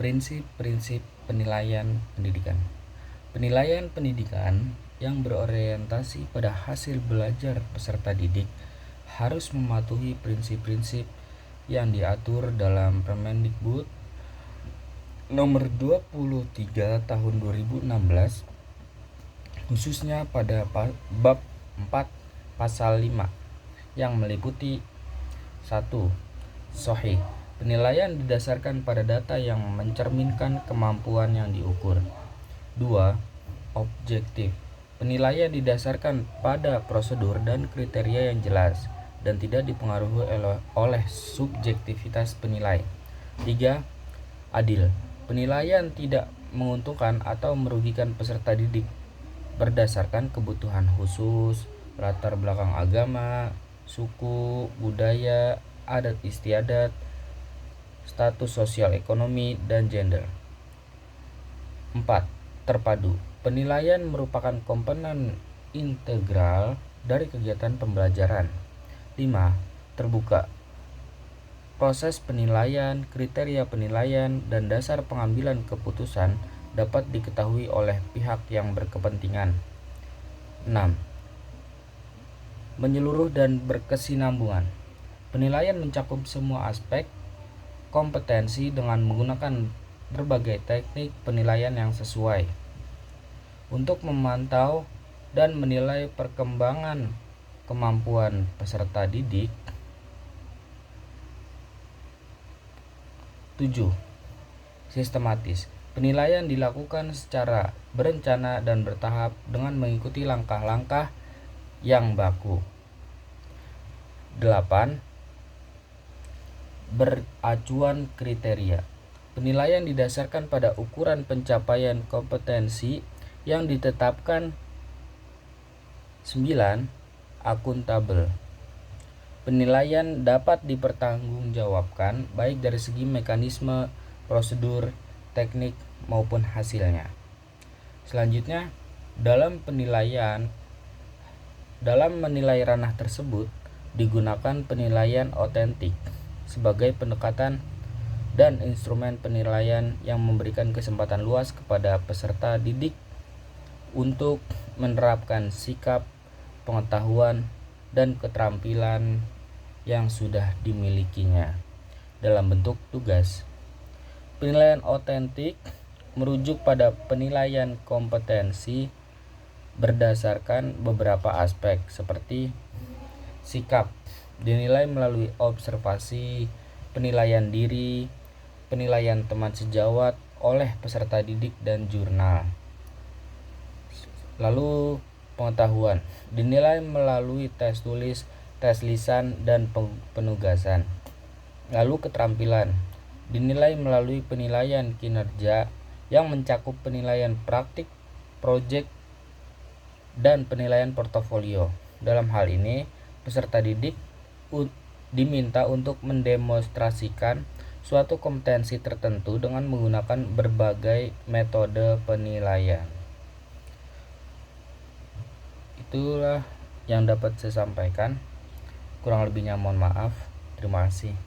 Prinsip-prinsip penilaian pendidikan. Penilaian pendidikan yang berorientasi pada hasil belajar peserta didik harus mematuhi prinsip-prinsip yang diatur dalam Permendikbud nomor 23 tahun 2016, khususnya pada bab 4 pasal 5 yang meliputi 1. Sahih. Penilaian didasarkan pada data yang mencerminkan kemampuan yang diukur. 2. Objektif. Penilaian didasarkan pada prosedur dan kriteria yang jelas dan tidak dipengaruhi oleh subjektivitas penilai. 3. Adil. Penilaian tidak menguntungkan atau merugikan peserta didik berdasarkan kebutuhan khusus, latar belakang agama, suku, budaya, adat istiadat, status sosial ekonomi, dan gender. 4. Terpadu. Penilaian merupakan komponen integral dari kegiatan pembelajaran. 5. Terbuka. Proses penilaian, kriteria penilaian, dan dasar pengambilan keputusan dapat diketahui oleh pihak yang berkepentingan. 6. Menyeluruh dan berkesinambungan. Penilaian mencakup semua aspek kompetensi dengan menggunakan berbagai teknik penilaian yang sesuai untuk memantau dan menilai perkembangan kemampuan peserta didik. 7. Sistematis. Penilaian dilakukan secara berencana dan bertahap dengan mengikuti langkah-langkah yang baku. 8. Beracuan kriteria. Penilaian didasarkan pada ukuran pencapaian kompetensi yang ditetapkan. 9. Akuntabel. Penilaian dapat dipertanggungjawabkan baik dari segi mekanisme, prosedur, teknik maupun hasilnya. Selanjutnya, dalam menilai ranah tersebut digunakan penilaian otentik sebagai pendekatan dan instrumen penilaian yang memberikan kesempatan luas kepada peserta didik untuk menerapkan sikap, pengetahuan, dan keterampilan yang sudah dimilikinya dalam bentuk tugas. Penilaian otentik merujuk pada penilaian kompetensi berdasarkan beberapa aspek seperti sikap dinilai melalui observasi, penilaian diri, penilaian teman sejawat oleh peserta didik dan jurnal. Lalu pengetahuan dinilai melalui tes tulis, tes lisan, dan penugasan. Lalu keterampilan dinilai melalui penilaian kinerja yang mencakup penilaian praktik, proyek, dan penilaian portofolio. Dalam hal ini, peserta didik diminta untuk mendemonstrasikan suatu kompetensi tertentu dengan menggunakan berbagai metode penilaian. Itulah yang dapat saya sampaikan. Kurang lebihnya mohon maaf. Terima kasih.